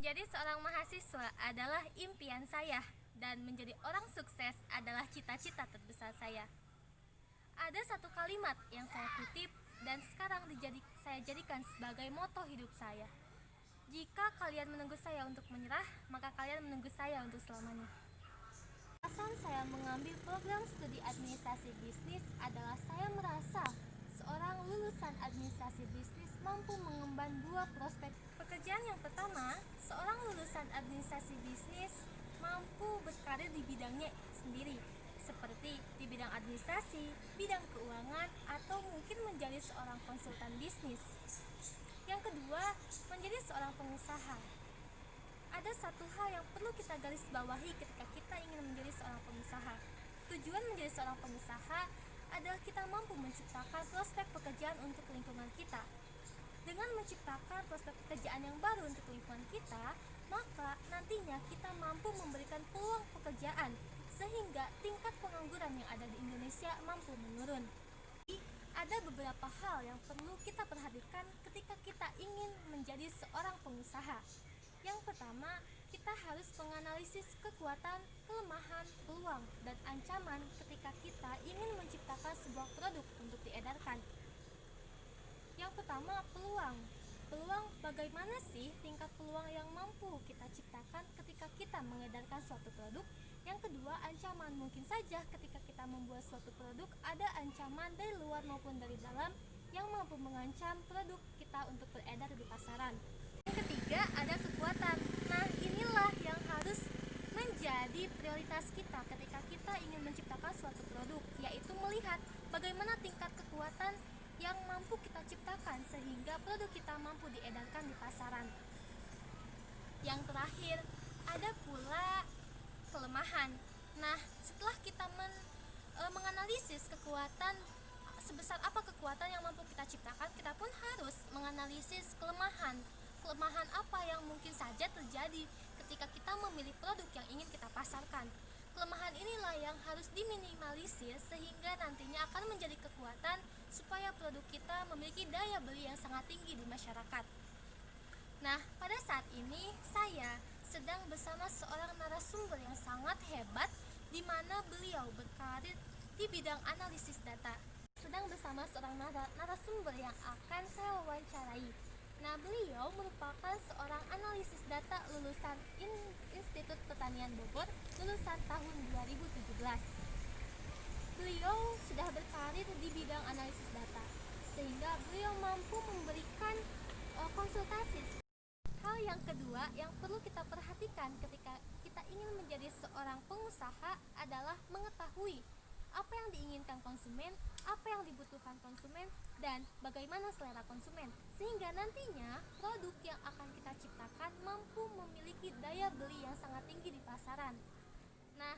Menjadi seorang mahasiswa adalah impian saya, dan menjadi orang sukses adalah cita-cita terbesar saya. Ada satu kalimat yang saya kutip dan sekarang saya jadikan sebagai moto hidup saya. Jika kalian menunggu saya untuk menyerah, maka kalian menunggu saya untuk selamanya. Alasan saya mengambil program studi administrasi bisnis adalah saya merasa seorang lulusan administrasi bisnis mampu mengemban dua prospek pekerjaan. Yang pertama, seorang lulusan administrasi bisnis mampu berkarir di bidangnya sendiri, seperti di bidang administrasi, bidang keuangan, atau mungkin menjadi seorang konsultan bisnis. Yang kedua, menjadi seorang pengusaha. Ada satu hal yang perlu kita garis bawahi ketika kita ingin menjadi seorang pengusaha. Tujuan menjadi seorang pengusaha adalah kita mampu menciptakan prospek pekerjaan untuk lingkungan kita. Dengan menciptakan prospek pekerjaan yang baru untuk lingkungan kita, maka nantinya kita mampu memberikan peluang pekerjaan sehingga tingkat pengangguran yang ada di Indonesia mampu menurun. Ada beberapa hal yang perlu kita perhatikan ketika kita ingin menjadi seorang pengusaha. Yang pertama, kita harus menganalisis kekuatan, kelemahan, peluang, dan ancaman ketika kita ingin menciptakan sebuah produk untuk diedarkan. Yang pertama, peluang. Peluang, bagaimana sih tingkat peluang yang mampu kita ciptakan ketika kita mengedarkan suatu produk? Yang kedua, ancaman. Mungkin saja ketika kita membuat suatu produk ada ancaman dari luar maupun dari dalam yang mampu mengancam produk kita untuk beredar di pasaran. Yang ketiga, ada kekuatan. Nah, inilah yang harus menjadi prioritas kita ketika kita ingin menciptakan suatu produk, yaitu melihat bagaimana tingkat kekuatan yang mampu kita ciptakan sehingga produk kita mampu diedarkan di pasaran. Yang terakhir, ada pula kelemahan. Nah, setelah kita menganalisis kekuatan, sebesar apa kekuatan yang mampu kita ciptakan, kita pun harus menganalisis kelemahan. Kelemahan apa yang mungkin saja terjadi ketika kita memilih produk yang ingin kita pasarkan. Kelemahan inilah yang harus diminimalisir sehingga nantinya akan menjadi kekuatan supaya produk kita memiliki daya beli yang sangat tinggi di masyarakat. Nah, pada saat ini saya sedang bersama seorang narasumber yang sangat hebat, di mana beliau berkarir di bidang analisis data. Sedang bersama seorang narasumber yang akan saya wawancarai. Nah, beliau merupakan seorang analisis data lulusan Institut Pertanian Bogor, lulusan tahun 2017. Beliau sudah berkarir di bidang analisis data, sehingga beliau mampu memberikan konsultasi. Hal yang kedua yang perlu kita perhatikan ketika kita ingin menjadi seorang pengusaha adalah mengetahui apa yang diinginkan konsumen, apa yang dibutuhkan konsumen, dan bagaimana selera konsumen, sehingga nantinya produk yang akan kita ciptakan mampu memiliki daya beli yang sangat tinggi di pasaran. Nah,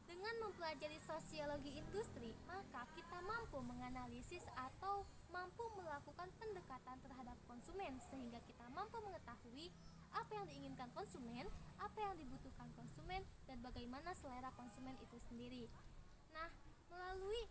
dengan mempelajari sosiologi industri, maka kita mampu menganalisis atau mampu melakukan pendekatan terhadap konsumen sehingga kita mampu mengetahui apa yang diinginkan konsumen, apa yang dibutuhkan konsumen, dan bagaimana selera konsumen itu sendiri. Nah, melalui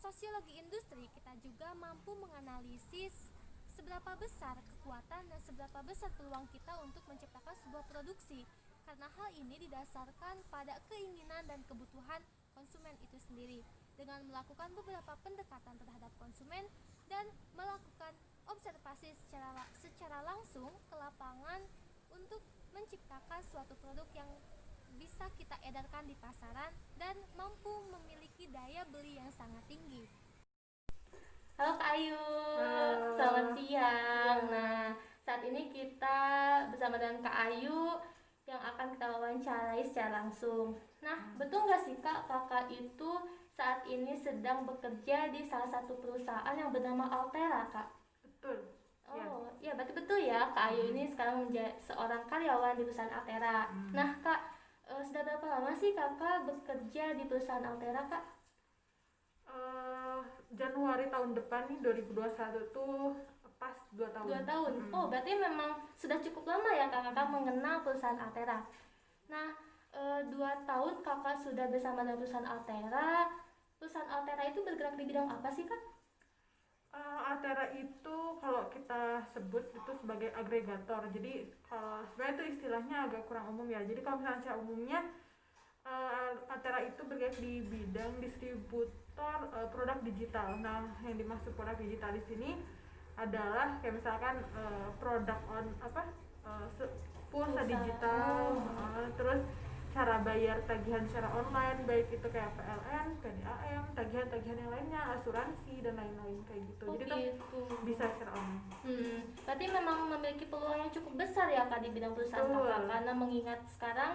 sosiologi industri kita juga mampu menganalisis seberapa besar kekuatan dan seberapa besar peluang kita untuk menciptakan sebuah produksi, karena hal ini didasarkan pada keinginan dan kebutuhan konsumen itu sendiri. Dengan melakukan beberapa pendekatan terhadap konsumen dan melakukan observasi secara langsung ke lapangan untuk menciptakan suatu produk yang bisa kita edarkan di pasaran dan mampu memiliki daya beli yang sangat tinggi. Halo Kak Ayu, selamat siang. Nah, saat ini kita bersama dengan Kak Ayu yang akan kita wawancarai secara langsung. Nah, betul nggak sih Kak, kakak itu saat ini sedang bekerja di salah satu perusahaan yang bernama Altera, Kak? Betul. Oh, ya berarti betul ya, Kak Ayu ini sekarang menjadi seorang karyawan di perusahaan Altera. Nah, Kak, sudah berapa lama sih kakak bekerja di perusahaan Altera, Kak? Januari tahun depan nih 2021 tuh pas 2 tahun. 2 tahun. Oh, berarti memang sudah cukup lama ya kakak mengenal perusahaan Altera. Nah, 2 tahun kakak sudah bersama dengan perusahaan Altera. Perusahaan Altera itu bergerak di bidang apa sih, Kak? Altera itu kalau kita sebut itu sebagai agregator. Jadi kalau sebenarnya itu istilahnya agak kurang umum ya. Jadi kalau misalnya secara umumnya Altera itu bergerak di bidang distributor produk digital. Nah, yang dimaksud produk digital di sini adalah kayak misalkan produk pulsa digital, terus cara bayar tagihan secara online, baik itu kayak PLN, PDAM, tagihan-tagihan yang lainnya, asuransi dan lain-lain kayak gitu. Oh Jadi gitu. tuh bisa secara online. Berarti memang memiliki peluang yang cukup besar ya Kak di bidang perusahaan Betul. Kakak, karena mengingat sekarang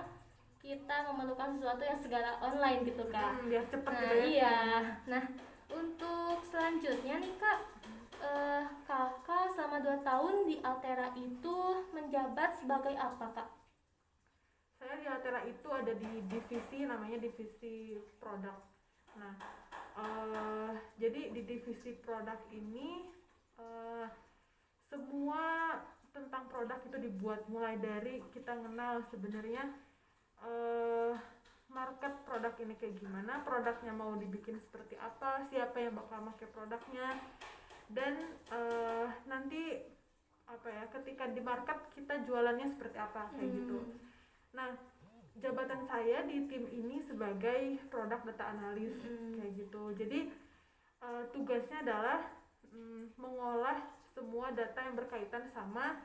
kita memerlukan sesuatu yang segala online gitu Kak. Biar cepet Nah gitu ya. iya. Nah untuk selanjutnya nih Kak, Kakak selama 2 tahun di Altera itu menjabat sebagai apa Kak? Saya di Altera itu ada di divisi namanya divisi produk. Nah, jadi di divisi produk ini semua tentang produk itu dibuat, mulai dari kita kenal sebenarnya market produk ini kayak gimana, produknya mau dibikin seperti apa, siapa yang bakal pakai produknya, dan nanti apa ya, ketika di market kita jualannya seperti apa kayak gitu. Nah, jabatan saya di tim ini sebagai produk data analis kayak gitu. Jadi tugasnya adalah mengolah semua data yang berkaitan sama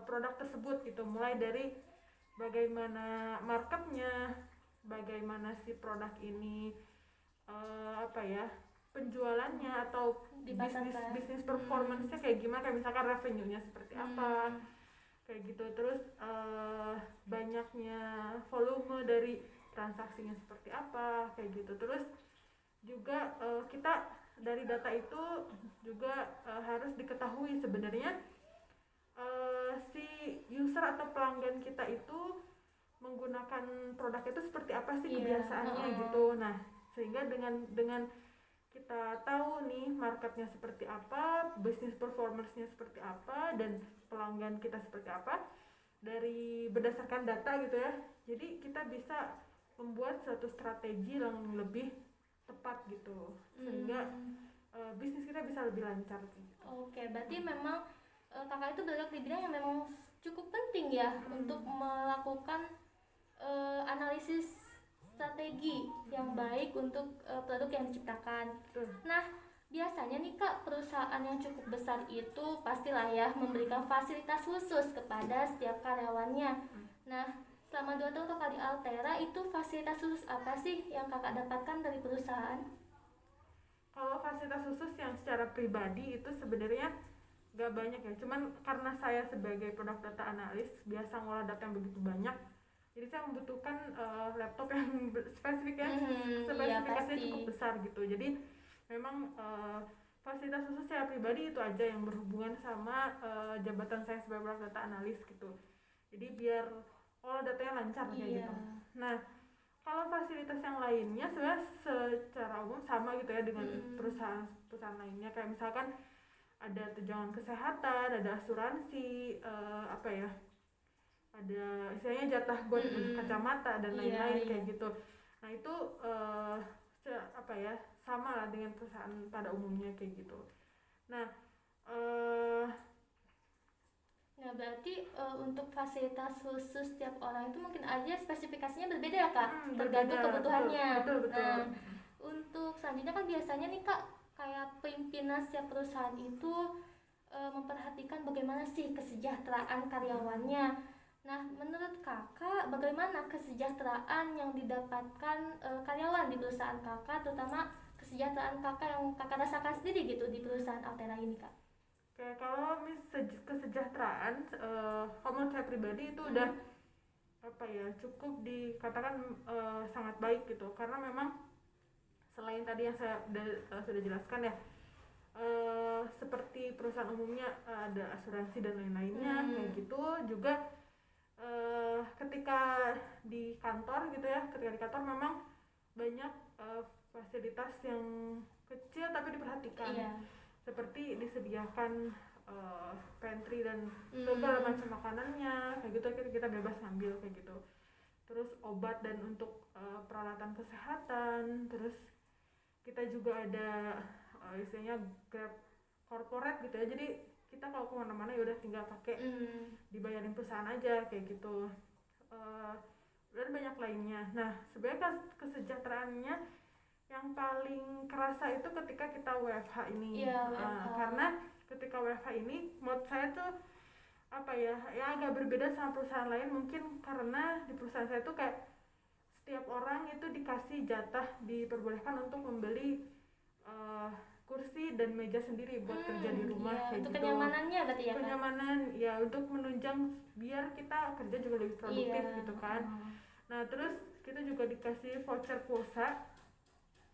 produk tersebut gitu, mulai dari bagaimana marketnya, bagaimana si produk ini penjualannya atau bisnis performance-nya kayak gimana, kayak misalkan revenue-nya seperti apa kayak gitu, terus banyaknya volume dari transaksinya seperti apa kayak gitu. Terus juga kita dari data itu juga harus diketahui sebenarnya si user atau pelanggan kita itu menggunakan produk itu seperti apa sih kebiasaannya gitu. Nah, sehingga dengan kita tahu nih marketnya seperti apa, bisnis performance-nya seperti apa, dan pelanggan kita seperti apa, dari berdasarkan data gitu ya, jadi kita bisa membuat suatu strategi yang lebih tepat gitu, sehingga bisnis kita bisa lebih lancar gitu. Oke, berarti memang kakak itu bergerak di bidang yang memang cukup penting ya untuk melakukan analisis strategi yang baik untuk produk yang diciptakan. Nah, biasanya nih Kak, perusahaan yang cukup besar itu pastilah ya memberikan fasilitas khusus kepada setiap karyawannya. Nah, selama 2 tahun Kakak di Altera, itu fasilitas khusus apa sih yang Kakak dapatkan dari perusahaan? Kalau fasilitas khusus yang secara pribadi itu sebenarnya gak banyak ya, cuman karena saya sebagai produk data analis biasa ngolah data yang begitu banyak, jadi saya membutuhkan laptop yang spesifikasinya cukup besar gitu. Jadi memang fasilitas khusus secara pribadi itu aja yang berhubungan sama jabatan saya sebagai produk data analis gitu. Jadi biar olah datanya lancar kayak gitu. Nah, kalau fasilitas yang lainnya sebenarnya secara umum sama gitu ya dengan perusahaan lainnya, kayak misalkan ada tunjangan kesehatan, ada asuransi, ada istilahnya jatah buat kacamata dan lain-lain kayak gitu. Nah itu sama lah dengan perusahaan pada umumnya kayak gitu. Nah berarti untuk fasilitas khusus setiap orang itu mungkin aja spesifikasinya berbeda ya Kak, tergantung kebutuhannya. Betul. Nah, untuk selanjutnya kan biasanya nih Kak, kayak pimpinan setiap perusahaan itu memperhatikan bagaimana sih kesejahteraan karyawannya. Nah, menurut Kakak bagaimana kesejahteraan yang didapatkan karyawan di perusahaan Kakak, terutama kesejahteraan Kakak yang Kakak rasakan sendiri gitu di perusahaan Altera ini Kak? Oke, kalau kesejahteraan kalau menurut saya pribadi itu udah cukup dikatakan sangat baik gitu, karena memang selain tadi yang saya sudah jelaskan ya, seperti perusahaan umumnya ada asuransi dan lain-lainnya kayak gitu. Juga ketika di kantor gitu ya, ketika di kantor memang banyak fasilitas yang kecil tapi diperhatikan, seperti disediakan pantry dan segala macam makanannya kayak gitu, kita bebas ngambil kayak gitu. Terus obat dan untuk peralatan kesehatan, terus kita juga ada istilahnya Grab corporate gitu ya, jadi kita kalau kemana-mana ya udah tinggal pakai dibayarin perusahaan aja kayak gitu. Dan banyak lainnya. Nah sebenarnya kesejahteraannya yang paling kerasa itu ketika kita WFH ini. Karena ketika WFH ini menurut saya tuh apa ya agak berbeda sama perusahaan lain, mungkin karena di perusahaan saya tuh kayak setiap orang itu dikasih jatah, diperbolehkan untuk membeli kursi dan meja sendiri buat kerja di rumah kayak untuk gitu. kenyamanannya berarti ya, kenyamanan ya, untuk menunjang biar kita kerja juga lebih produktif gitu kan. Nah terus kita juga dikasih voucher pulsa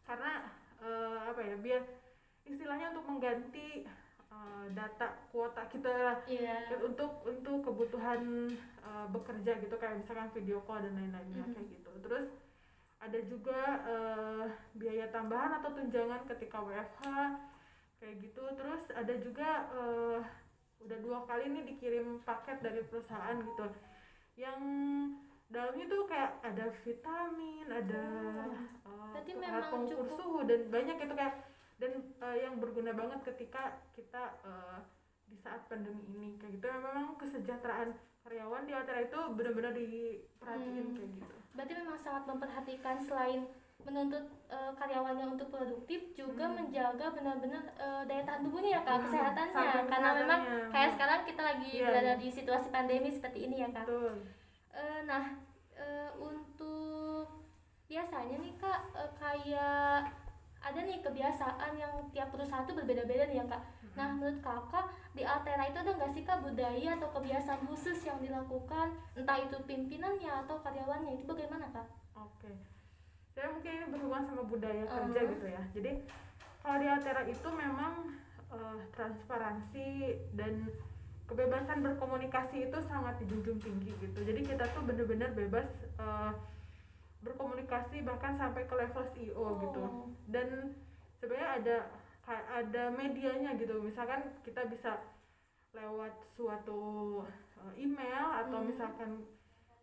karena apa ya, biar istilahnya untuk mengganti data kuota kita untuk kebutuhan bekerja gitu, kayak misalkan video call dan lain-lainnya kayak gitu. Terus ada juga biaya tambahan atau tunjangan ketika WFH kayak gitu. Terus ada juga udah 2 kali nih dikirim paket dari perusahaan gitu, yang dalamnya tuh kayak ada vitamin, ada alat pengukur suhu dan banyak itu kayak, dan yang berguna banget ketika kita di saat pandemi ini kayak gitu. Memang kesejahteraan karyawan di Altera itu benar-benar diperhatiin kayak gitu. Berarti memang sangat memperhatikan, selain menuntut karyawannya untuk produktif, juga menjaga benar-benar daya tahan tubuhnya ya Kak, kesehatannya. Karena memang kayak sekarang kita lagi berada di situasi pandemi seperti ini ya Kak. Nah untuk biasanya nih Kak, kayak ada nih kebiasaan yang tiap perusahaan itu berbeda-beda nih ya Kak. Nah menurut Kakak di Altera itu ada nggak sih Kak budaya atau kebiasaan khusus yang dilakukan, entah itu pimpinannya atau karyawannya, itu bagaimana Kak? Oke, saya mungkin ini berhubungan sama budaya kerja gitu ya. Jadi kalau di Altera itu memang transparansi dan kebebasan berkomunikasi itu sangat dijunjung tinggi gitu. Jadi kita tuh benar-benar bebas berkomunikasi bahkan sampai ke level CEO gitu. Dan sebenarnya ada medianya gitu. Misalkan kita bisa lewat suatu email atau misalkan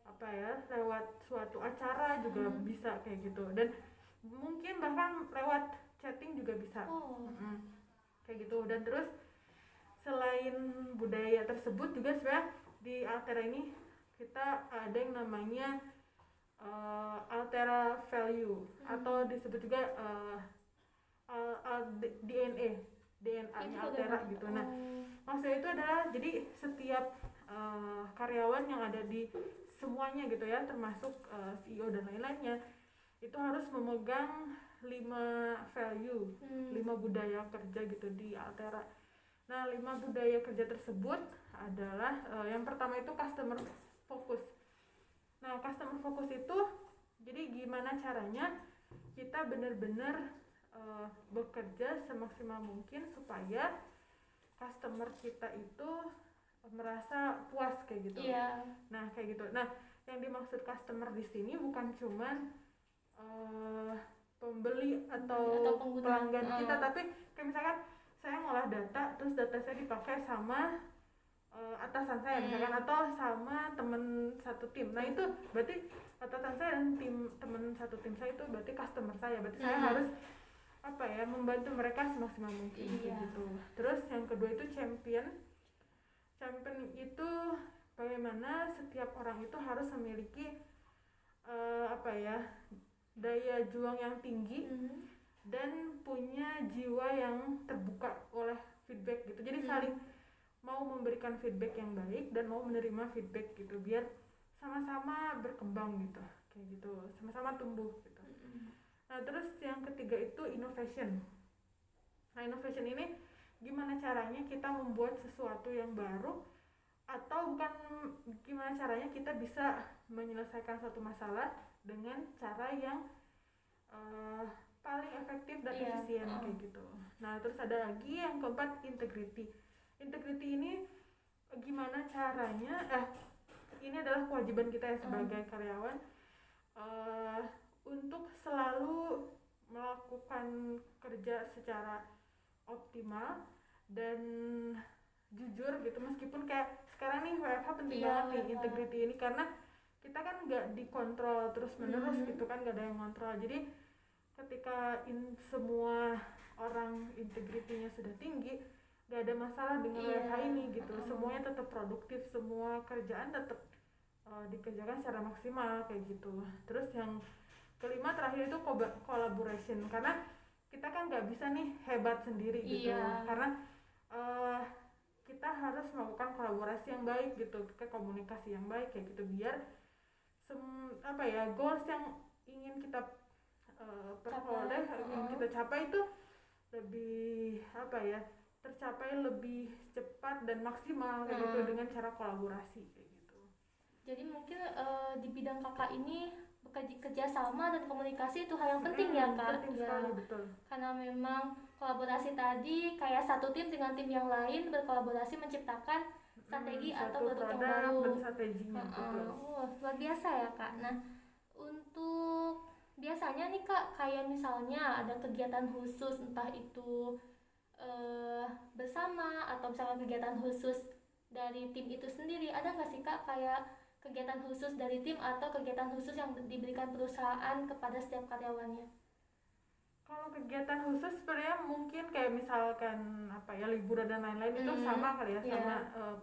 apa ya, lewat suatu acara juga bisa kayak gitu. Dan mungkin bahkan lewat chatting juga bisa. Kayak gitu. Dan terus selain budaya tersebut juga sebenarnya di Altera ini kita ada yang namanya Altera Value atau disebut juga DNA-nya Altera gitu. Nah maksudnya itu adalah jadi setiap karyawan yang ada di semuanya gitu ya, termasuk CEO dan lain-lainnya, itu harus memegang 5 value, 5 budaya kerja gitu di Altera. Nah 5 budaya kerja tersebut adalah yang pertama itu customer focus. Nah customer focus itu jadi gimana caranya kita benar-benar bekerja semaksimal mungkin supaya customer kita itu merasa puas kayak gitu. Nah kayak gitu. Nah yang dimaksud customer di sini bukan cuman pembeli atau pelanggan kita, tapi kayak misalkan saya ngolah data, terus data saya dipakai sama atasan saya misalkan, atau sama temen satu tim. Nah itu berarti atasan saya dan temen satu tim saya itu berarti customer saya. Berarti saya harus apa ya, membantu mereka semaksimal mungkin gitu. Terus yang kedua itu champion itu bagaimana setiap orang itu harus memiliki apa ya, daya juang yang tinggi dan punya jiwa yang terbuka oleh feedback gitu. Jadi saling mau memberikan feedback yang baik dan mau menerima feedback gitu, biar sama-sama berkembang gitu, kayak gitu, sama-sama tumbuh gitu. Nah terus yang ketiga itu innovation. Nah innovation ini gimana caranya kita membuat sesuatu yang baru, atau bukan gimana caranya kita bisa menyelesaikan suatu masalah dengan cara yang paling efektif dan efisien kayak gitu. Nah terus ada lagi yang keempat, integrity. Integrity ini gimana caranya, ini adalah kewajiban kita ya sebagai karyawan untuk selalu melakukan kerja secara optimal dan jujur gitu, meskipun kayak sekarang nih WFH penting banget nih integrity ini, karena kita kan nggak dikontrol terus menerus gitu kan, nggak ada yang kontrol. Jadi ketika semua orang integritinya sudah tinggi, nggak ada masalah dengan Iya. WFH ini gitu. Semuanya tetap produktif, semua kerjaan tetap dikerjakan secara maksimal kayak gitu. Terus yang kelima terakhir itu collaboration, karena kita kan nggak bisa nih hebat sendiri gitu. Iya. Karena kita harus melakukan kolaborasi yang baik gitu, ke komunikasi yang baik kayak gitu, biar goals yang ingin kita peroleh, ingin kita capai itu lebih tercapai lebih cepat dan maksimal kayak gitu dengan cara kolaborasi kayak gitu. Jadi mungkin di bidang kakak ini kerja sama dan komunikasi itu hal yang penting ya kak. Penting ya. sekali, betul. Karena memang kolaborasi tadi kayak satu tim dengan tim yang lain berkolaborasi menciptakan strategi atau produk yang baru. Dan strateginya, betul. Luar biasa ya kak. Nah untuk biasanya nih kak, kayak misalnya ada kegiatan khusus, entah itu bersama atau misalnya kegiatan khusus dari tim itu sendiri, ada nggak sih kak kayak kegiatan khusus dari tim atau kegiatan khusus yang diberikan perusahaan kepada setiap karyawannya? Kalau kegiatan khusus sebenarnya mungkin kayak misalkan liburan dan lain-lain itu sama kali ya, sama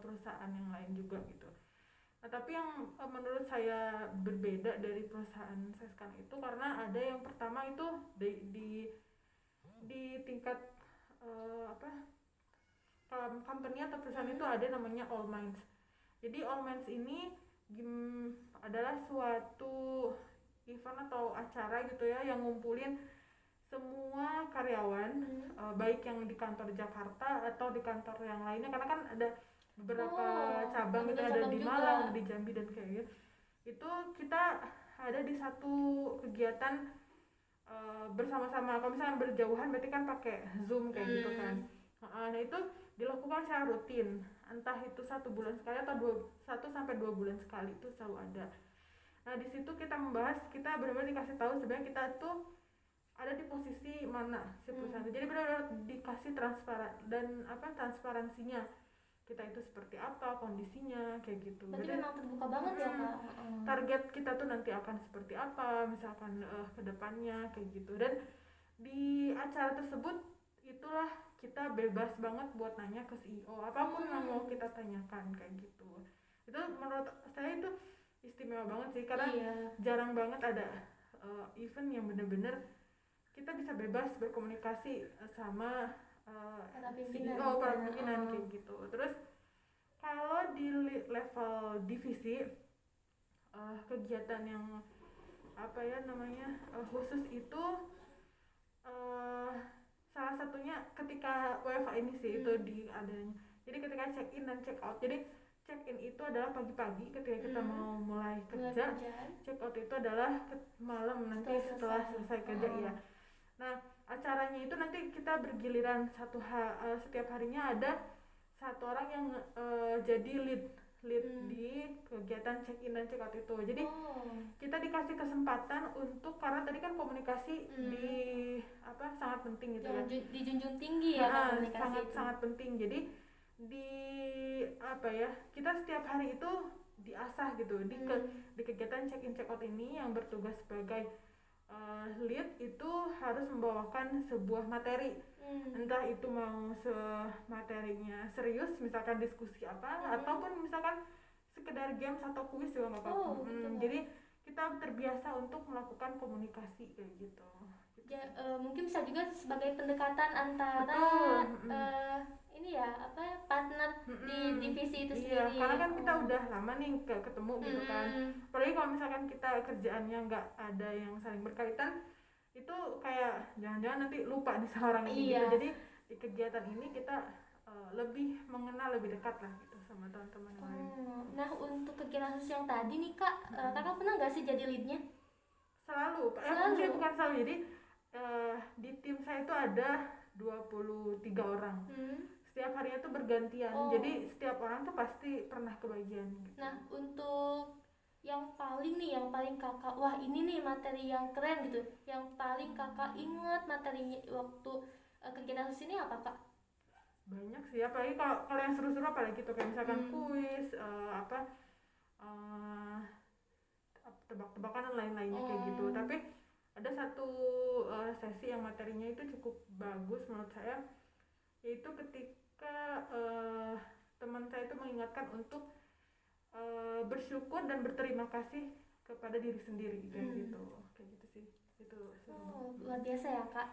perusahaan yang lain juga gitu. Nah, tapi yang menurut saya berbeda dari perusahaan saya sekarang itu karena ada yang pertama itu di tingkat company atau perusahaan itu ada namanya All Minds. Jadi All Minds ini adalah suatu event atau acara gitu ya yang ngumpulin semua karyawan, baik yang di kantor Jakarta atau di kantor yang lainnya, karena kan ada beberapa cabang gitu, ada di Malang, di Jambi dan kayak gitu. Itu kita ada di satu kegiatan bersama-sama. Kalau misalnya berjauhan berarti kan pakai Zoom kayak gitu kan. Nah itu dilakukan secara rutin, entah itu 1 bulan sekali atau 1 sampai 2 bulan sekali, itu selalu ada. Nah di situ kita membahas, kita benar-benar dikasih tahu sebenarnya kita tuh ada di posisi mana si perusahaan itu. Jadi benar-benar dikasih transparansinya, kita itu seperti apa kondisinya kayak gitu. Berarti memang terbuka banget ya kak. Target kita tuh nanti akan seperti apa misalkan ke depannya kayak gitu. Dan di acara tersebut itulah kita bebas banget buat nanya ke CEO apapun yang mau kita tanyakan kayak gitu. Itu menurut saya itu istimewa banget sih, karena jarang banget ada event yang bener-bener kita bisa bebas berkomunikasi sama CEO, para pimpinan kayak gitu. Terus kalau di level divisi, kegiatan yang khusus itu salah satunya ketika WFH ini sih itu diadain. Jadi ketika check in dan check out. Jadi check in itu adalah pagi-pagi ketika kita mau mulai kerja. Check out itu adalah malam nanti setelah selesai kerja ya. Nah acaranya itu nanti kita bergiliran setiap harinya ada satu orang yang jadi lead di kegiatan check in dan check out itu. Jadi kita dikasih kesempatan untuk, karena tadi kan komunikasi sangat penting gitu ya. Dijunjung tinggi ya komunikasi sangat penting. Jadi kita setiap hari itu diasah gitu di kegiatan check in check out ini. Yang bertugas sebagai lead itu harus membawakan sebuah materi, entah itu mau materinya serius misalkan diskusi ataupun misalkan sekedar games atau kuis juga nggak apa-apa. Jadi kita terbiasa untuk melakukan komunikasi kayak gitu. Mungkin bisa juga sebagai pendekatan antara partner di divisi itu sendiri. Iya, karena kan kita udah lama nih ketemu gitu kan. Apalagi kalau misalkan kita kerjaannya nggak ada yang saling berkaitan, itu kayak jangan-jangan nanti lupa nih sama orang ini gitu. Jadi di kegiatan ini kita lebih mengenal lebih dekat lah gitu sama teman-teman yang lain. Nah untuk kegiatan khusus yang tadi nih kak, kakak pernah nggak sih jadi leadnya? Selalu. Bukan selalu. Jadi di tim saya itu ada 23 orang. Setiap harinya tuh bergantian. Jadi setiap orang tuh pasti pernah kebagian gitu. Nah untuk yang paling kakak, wah ini nih materi yang keren gitu, yang paling kakak ingat materinya waktu kegiatan khusus ini apa kak? Banyak sih, apalagi kalau yang seru-seru apalagi tuh kayak misalkan kuis, tebak-tebakan dan lain-lainnya kayak gitu. Tapi ada satu sesi yang materinya itu cukup bagus menurut saya, yaitu ketika teman saya itu mengingatkan untuk bersyukur dan berterima kasih kepada diri sendiri kayak gitu sih itu. Luar biasa ya Kak.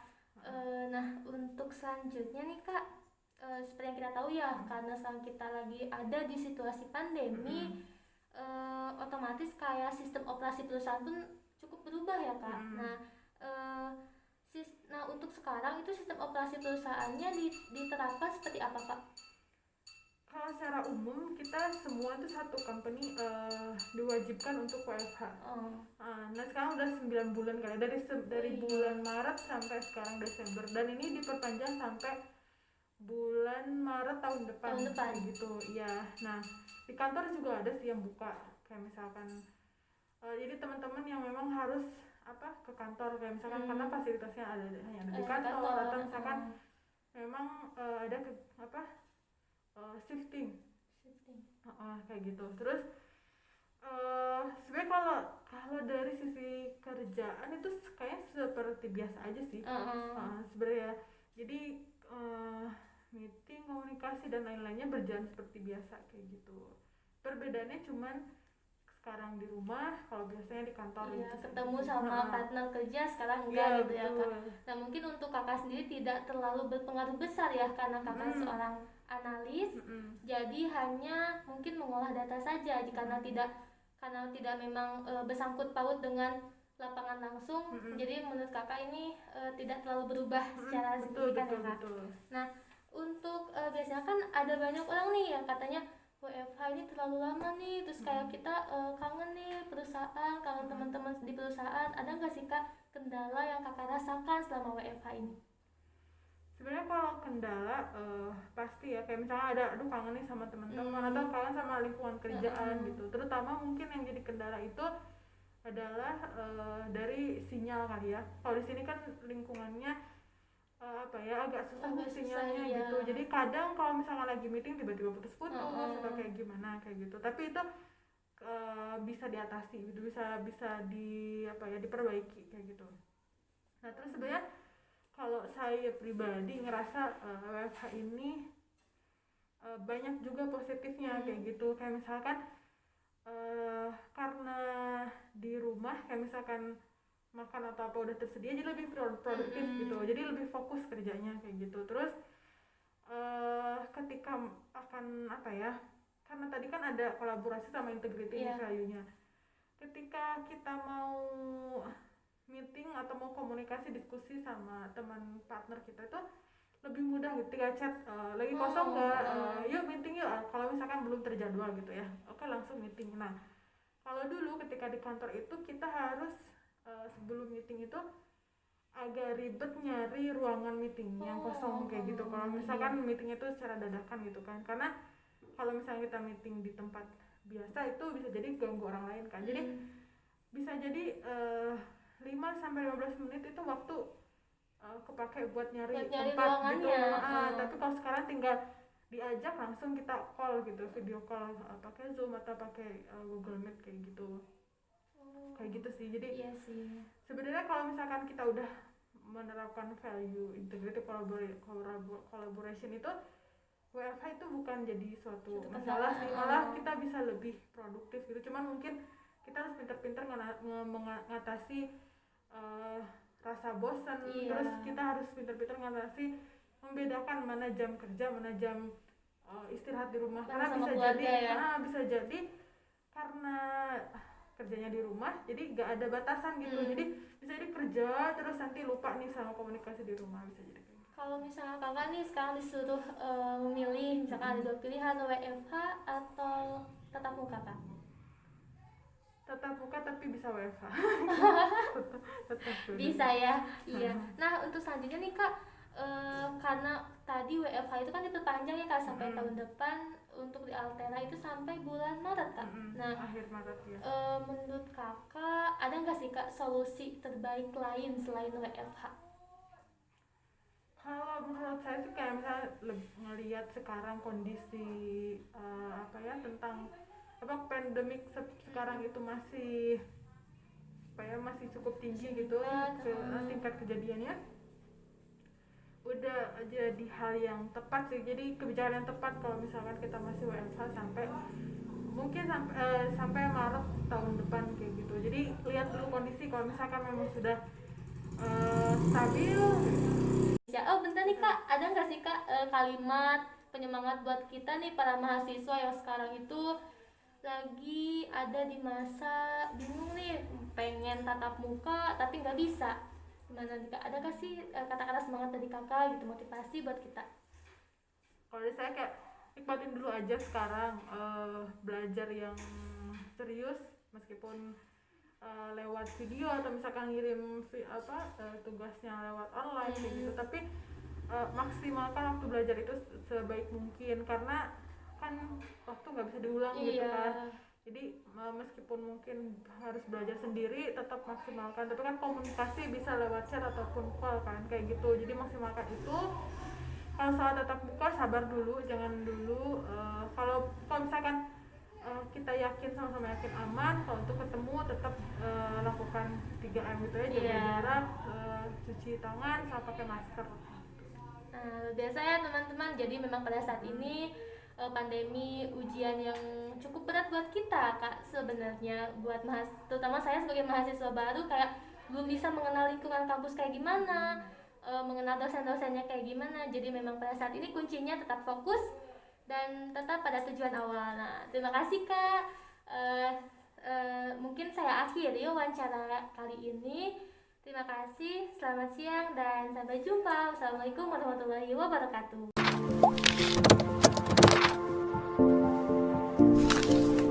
Nah untuk selanjutnya nih Kak, seperti yang kita tahu ya, karena sekarang kita lagi ada di situasi pandemi, otomatis kayak sistem operasi perusahaan pun cukup berubah ya Kak. Nah untuk sekarang itu sistem operasi perusahaannya diterapkan seperti apa Kak? Kalau secara umum kita semua tuh satu company diwajibkan untuk WFH. Nah sekarang udah 9 bulan kan, dari bulan Maret sampai sekarang Desember, dan ini diperpanjang sampai bulan Maret tahun depan. Gitu ya. Nah di kantor juga ada sih yang buka kayak misalkan jadi teman-teman yang memang harus ke kantor kayak misalkan karena fasilitasnya hanya ada di kantor, atau misalkan memang ada shifting kayak gitu. Terus sebenarnya kalau dari sisi kerjaan itu kayak seperti biasa aja sih sebenarnya. Jadi meeting, komunikasi dan lain-lainnya berjalan seperti biasa kayak gitu. Perbedaannya cuman sekarang di rumah, kalau biasanya di kantor gitu. Ketemu sama partner kerja, sekarang enggak gitu ya Kak. Nah mungkin untuk Kakak sendiri tidak terlalu berpengaruh besar ya, karena Kakak seorang analis, jadi hanya mungkin mengolah data saja, karena tidak memang bersangkut paut dengan lapangan langsung. Jadi menurut Kakak ini tidak terlalu berubah secara signifikan ya Kak. Nah untuk biasanya kan ada banyak orang nih yang katanya WFH ini terlalu lama nih, terus kayak kita kangen nih perusahaan, kangen teman-teman di perusahaan. Ada nggak sih Kak kendala yang Kakak rasakan selama WFH ini? Sebenarnya kalau kendala pasti ya, kayak misalnya ada kangen nih sama teman-teman atau kangen sama lingkungan kerjaan gitu. Terutama mungkin yang jadi kendala itu adalah dari sinyal kali ya. Kalau di sini kan lingkungannya agak susah sinyalnya gitu. Jadi kadang kalau misalnya lagi meeting tiba-tiba putus-putus atau kayak gimana kayak gitu. Tapi itu bisa diatasi gitu, bisa diperbaiki kayak gitu. Nah terus sebenarnya kalau saya pribadi ngerasa WFH ini banyak juga positifnya kayak gitu. Kayak misalkan karena di rumah kayak misalkan makan atau apa udah tersedia, jadi lebih produktif gitu, jadi lebih fokus kerjanya kayak gitu. Terus ketika akan karena tadi kan ada kolaborasi sama integrity value-nya, ketika kita mau meeting atau mau komunikasi diskusi sama teman partner kita itu lebih mudah gitu, tinggal chat lagi kosong nggak, yuk meeting yuk, kalau misalkan belum terjadwal gitu ya, oke langsung meeting. Nah kalau dulu ketika di kantor itu kita harus sebelum meeting itu agak ribet nyari ruangan meeting yang kosong kayak gitu. Kalau misalkan meeting itu secara dadakan gitu kan, karena kalau misalnya kita meeting di tempat biasa itu bisa jadi ganggu orang lain kan. Jadi bisa jadi 5-15 menit itu waktu kepake buat nyari tempat gitu. Tapi kalau sekarang tinggal diajak langsung kita call gitu, video call pakai Zoom atau pakai Google Meet kayak gitu. Kayak gitu sih. Jadi sebenarnya kalau misalkan kita udah menerapkan value integrated collaboration itu, WFH itu bukan jadi suatu masalah sih, malah kita bisa lebih produktif gitu. Cuman mungkin kita harus pintar-pintar mengatasi rasa bosan. Terus kita harus pintar-pintar mengatasi membedakan mana jam kerja, mana jam istirahat di rumah. Karena bisa jadi karena kerjanya di rumah jadi gak ada batasan gitu. Jadi bisa jadi kerja terus nanti lupa nih sama komunikasi di rumah, bisa jadi kayak gitu. Kalau misalnya Kakak nih sekarang disuruh memilih, misalkan ada 2 pilihan, WFH atau tatap muka Kak? Tatap muka tapi bisa WFH. Bisa ya. Iya. Nah untuk selanjutnya nih Kak, karena tadi WFH itu kan diperpanjang ya Kak sampai tahun depan, untuk di Altera itu sampai bulan Maret Kak. Nah akhir Maret ya. Menurut Kakak ada nggak sih Kak solusi terbaik lain selain WFH? Kalau menurut saya sih kayak misalnya ngelihat sekarang kondisi tentang pandemik sekarang itu masih cukup tinggi gitu tingkat kejadiannya. udah jadi hal yang tepat sih, jadi kebijakan yang tepat kalau misalkan kita masih WFH sampai mungkin sampai Maret tahun depan kayak gitu. Jadi lihat dulu kondisi, kalau misalkan memang sudah stabil. Ya, oh bentar nih Kak, ada nggak sih Kak kalimat penyemangat buat kita nih para mahasiswa yang sekarang itu lagi ada di masa bingung nih, pengen tatap muka tapi nggak bisa. Gimana nih Kak? Adakah sih kata-kata semangat dari Kakak gitu, motivasi buat kita? Kalau dari saya kayak nikmatin dulu aja sekarang, belajar yang serius meskipun lewat video atau misalkan ngirim tugasnya lewat online kayak gitu, tapi maksimalkan waktu belajar itu sebaik mungkin karena kan waktu nggak bisa diulang gitu kan. Jadi meskipun mungkin harus belajar sendiri, tetap maksimalkan. Tapi kan komunikasi bisa lewat chat ataupun call kan kayak gitu, jadi maksimalkan itu. Kalau soal tatap muka sabar dulu, jangan dulu. Kalau misalkan kita yakin, sama-sama yakin aman, kalau untuk ketemu tetap lakukan 3M gitu ya, jaga jarak, cuci tangan sama pakai masker. Nah, biasa ya teman-teman, jadi memang pada saat ini pandemi, ujian yang cukup berat buat kita Kak sebenarnya, buat terutama saya sebagai mahasiswa baru kayak belum bisa mengenal lingkungan kampus kayak gimana, mengenal dosen-dosennya kayak gimana. Jadi memang pada saat ini kuncinya tetap fokus dan tetap pada tujuan awal. Nah, terima kasih Kak. Mungkin saya akhiri wawancara kali ini. Terima kasih, selamat siang dan sampai jumpa. Wassalamualaikum warahmatullahi wabarakatuh.